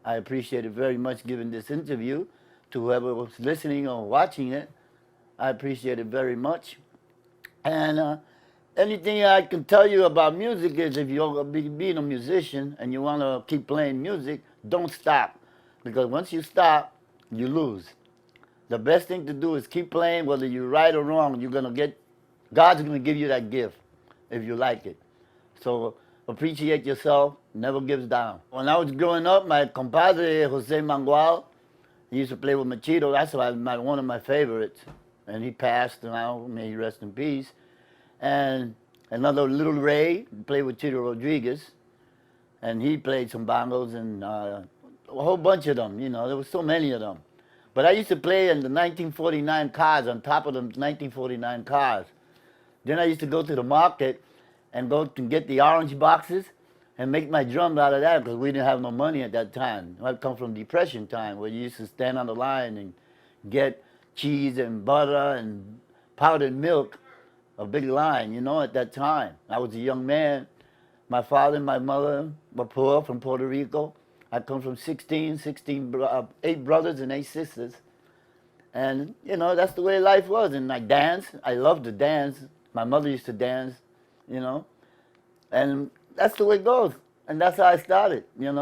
I appreciate it very much giving this interview to whoever was listening or watching it. I appreciate it very much. And anything I can tell you about music is if you're being a musician and you want to keep playing music, don't stop. Because once you stop, you lose. The best thing to do is keep playing, whether you're right or wrong. God's going to give you that gift if you like it. So appreciate yourself, never gives down. When I was growing up, my compadre, Jose Mangual, he used to play with Machito. That's one of my favorites. And he passed now, may he rest in peace. And another Little Ray played with Chito Rodriguez. And he played some bongos and a whole bunch of them, there was so many of them. But I used to play in the 1949 cars, on top of the 1949 cars. Then I used to go to the market and go to get the orange boxes and make my drums out of that because we didn't have no money at that time. I come from Depression time where you used to stand on the line and get cheese and butter and powdered milk, a big line, at that time. I was a young man. My father and my mother were poor from Puerto Rico. I come from 8 brothers and 8 sisters. And, that's the way life was. And I danced. I loved to dance. My mother used to dance, And that's the way it goes. And that's how I started, And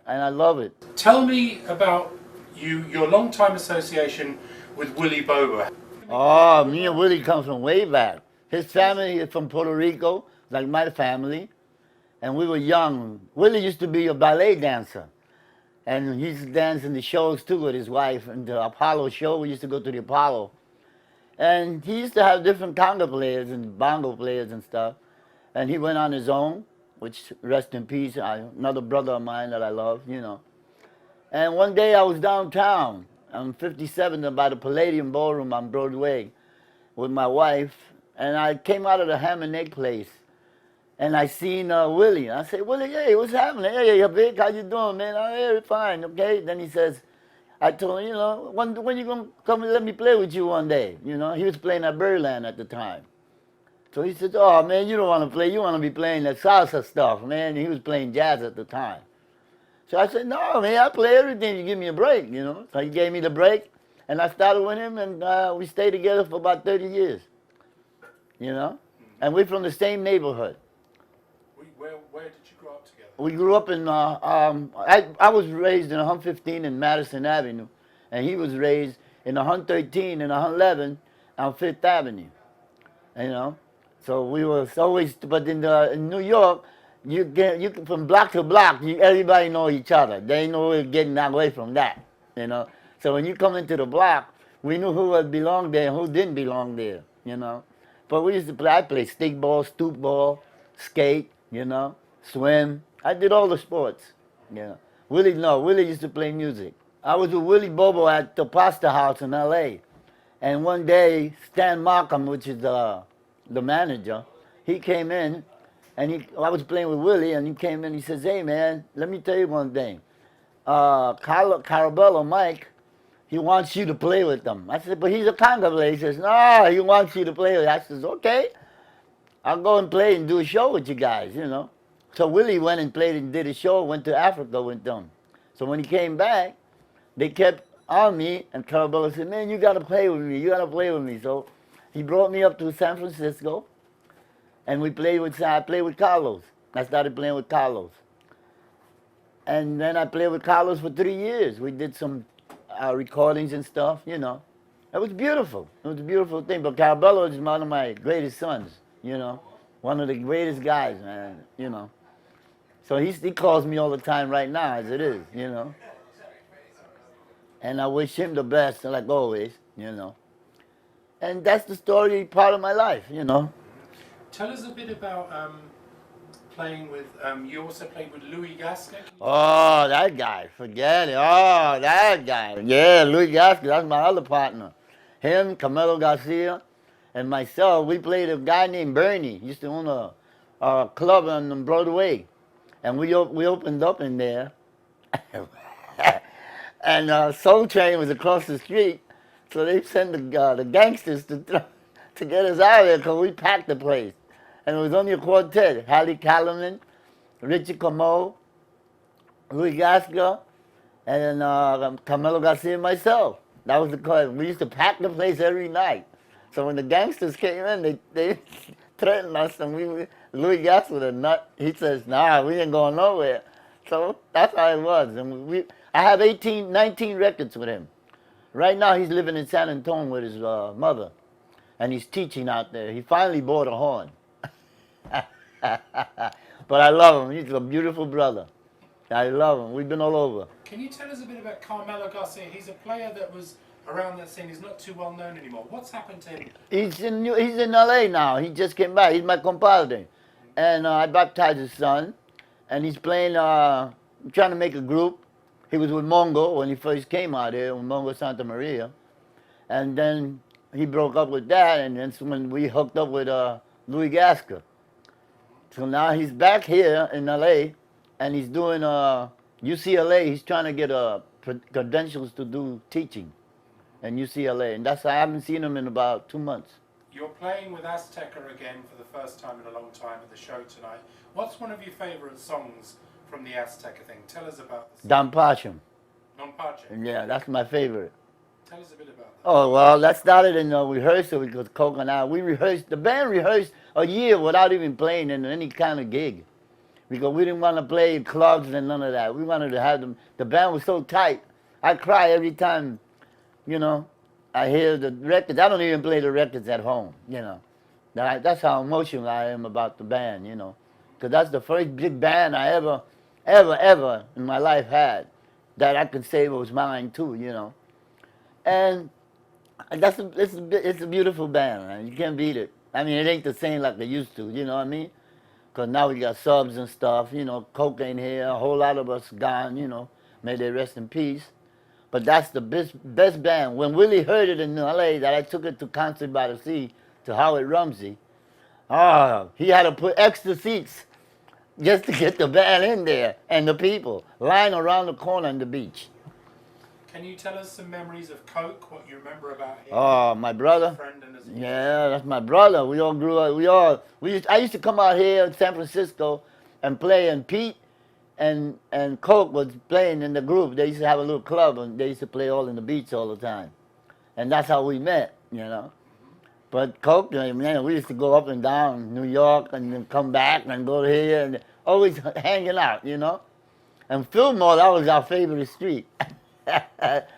I love it. Tell me about your long-time association with Willie Bobo. Oh, me and Willie come from way back. His family is from Puerto Rico, like my family. And we were young. Willie used to be a ballet dancer. And he used to dance in the shows too with his wife. And the Apollo show, we used to go to the Apollo. And he used to have different conga players and bongo players and stuff. And he went on his own, which, rest in peace, another brother of mine that I love, And one day I was downtown on 57th by the Palladium Ballroom on Broadway with my wife. And I came out of the ham and egg place. And I seen Willie. I said, Willie, hey, what's happening? Hey, Vic, how you doing, man? Oh, hey, fine, okay. Then he says, I told him, when you going to come and let me play with you one day? He was playing at Birdland at the time. So he said, oh, man, you don't want to play. You want to be playing that salsa stuff, man. And he was playing jazz at the time. So I said, no, man, I play everything. You give me a break, So he gave me the break. And I started with him, and we stayed together for about 30 years, And we're from the same neighborhood. Where did you grow up together? We grew up in, I was raised in 115 in Madison Avenue, and he was raised in 113 and 111 on Fifth Avenue, So we were always, but in New York, you can, from block to block, everybody know each other. They ain't no way of getting away from that, So when you come into the block, we knew who belonged there and who didn't belong there, But we used to play, I played stick ball, stoop ball, skate, swim. I did all the sports, Willie used to play music. I was with Willie Bobo at the Pasta House in L.A. And one day, Stan Markham, which is the manager, he came in, and I was playing with Willie, and he came in, he says, hey, man, let me tell you one thing. Carabello Mike, he wants you to play with them. I said, but he's a conga player. He says, no, he wants you to play with them. I says, okay. I'll go and play and do a show with you guys, So Willie went and played and did a show, went to Africa with them. So when he came back, they kept on me, and Carabello said, man, you got to play with me. You got to play with me. So he brought me up to San Francisco, and I played with Carlos. I started playing with Carlos. And then I played with Carlos for 3 years. We did some recordings and stuff, It was beautiful. It was a beautiful thing. But Carabello is one of my greatest sons. One of the greatest guys, man, So he calls me all the time right now, as it is, And I wish him the best, like always, And that's the story, part of my life, Tell us a bit about playing with, you also played with Louis Gasca? Oh, that guy, forget it. Oh, that guy. Yeah, Louis Gasca, that's my other partner. Him, Camilo Garcia, and myself, we played a guy named Bernie. He used to own a club on Broadway. And we opened up in there. And Soul Train was across the street. So they sent the gangsters to get us out of there because we packed the place. And it was only a quartet. Hallie Callman, Richie Como, Louis Gasca, and Carmelo Garcia and myself. That was the cause. We used to pack the place every night. So when the gangsters came in, they threatened us, and Louis Gas was a nut. He says, "Nah, we ain't going nowhere." So that's how it was. And I have 19 records with him. Right now, he's living in San Antonio with his mother, and he's teaching out there. He finally bought a horn. But I love him. He's a beautiful brother. I love him. We've been all over. Can you tell us a bit about Carmelo Garcia? He's a player that was around that scene. He's not too well known anymore. What's happened to him? He's in LA now. He just came back. He's my compadre. And I baptized his son. And he's playing, trying to make a group. He was with Mongo when he first came out here, with Mongo Santa Maria. And then he broke up with that, and that's when we hooked up with Louis Gasca. So now he's back here in LA, and he's doing UCLA. He's trying to get credentials to do teaching in UCLA, and I haven't seen him in about 2 months. You're playing with Azteca again for the first time in a long time at the show tonight. What's one of your favourite songs from the Azteca thing? Tell us about this. Don Pacham. Non Pace. Yeah, that's my favorite. Tell us a bit about that. Oh, well, that started in rehearsal with Coke and I. The band rehearsed a year without even playing in any kind of gig. Because we didn't want to play clubs and none of that. We wanted to have them. The band was so tight. I cry every time, I hear the records. I don't even play the records at home, That's how emotional I am about the band, Because that's the first big band I ever in my life had that I could say was mine too, And it's a beautiful band, man. You can't beat it. I mean, it ain't the same like they used to, you know what I mean? Because now we got subs and stuff, Coke ain't here, a whole lot of us gone, may they rest in peace. But that's the best band. When Willie heard it in LA, that I took it to Concert by the Sea, to Howard Rumsey, he had to put extra seats just to get the band in there and the people lying around the corner on the beach. Can you tell us some memories of Coke, what you remember about him? Oh, my brother. Friend and his Yeah, that's my brother. We all grew up. I used to come out here in San Francisco and play, and Pete and Coke was playing in the group. They used to have a little club, and they used to play all in the beach all the time. And that's how we met, But Coke, man, we used to go up and down New York and then come back and go here and always hanging out, And Fillmore, that was our favorite street. That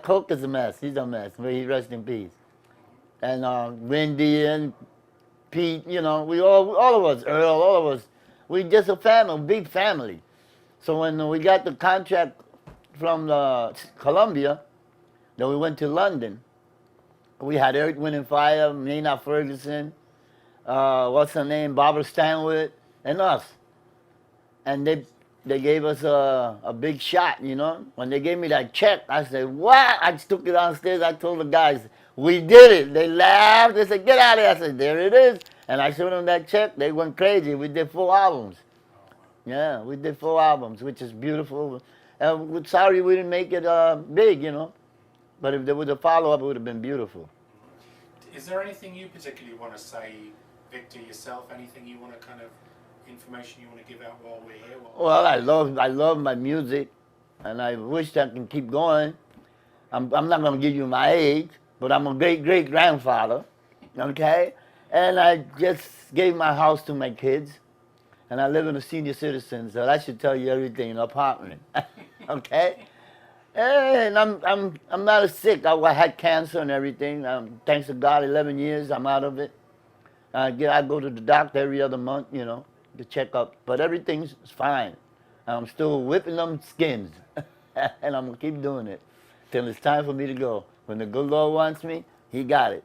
Coke is a mess. He's a mess. May he rest in peace. And Wendy and Pete, we all of us, Earl, all of us, we just a family, big family. So when we got the contract from Columbia, then we went to London. We had Earth, Wind and Fire, Maynard Ferguson, what's her name, Barbara Stanwyck, and us. And they gave us a big shot, When they gave me that check, I said, what? I took it downstairs. I told the guys, we did it. They laughed. They said, get out of here. I said, there it is. And I showed them that check. They went crazy. We did 4 albums. Yeah, we did 4 albums, which is beautiful. We're sorry we didn't make it big, But if there was a follow-up, it would have been beautiful. Is there anything you particularly want to say, Victor, yourself? Anything you want to information you want to give out while we're here? Well, I love my music, and I wish I can keep going. I'm not going to give you my age, but I'm a great-great-grandfather, okay? And I just gave my house to my kids, and I live in a senior citizen, so that should tell you everything in an apartment, okay? And I'm not as sick. I had cancer and everything. Thanks to God, 11 years, I'm out of it. I go to the doctor every other month, to check up, but everything's fine. I'm still whipping them skins, and I'm going to keep doing it till it's time for me to go. When the good Lord wants me, he got it.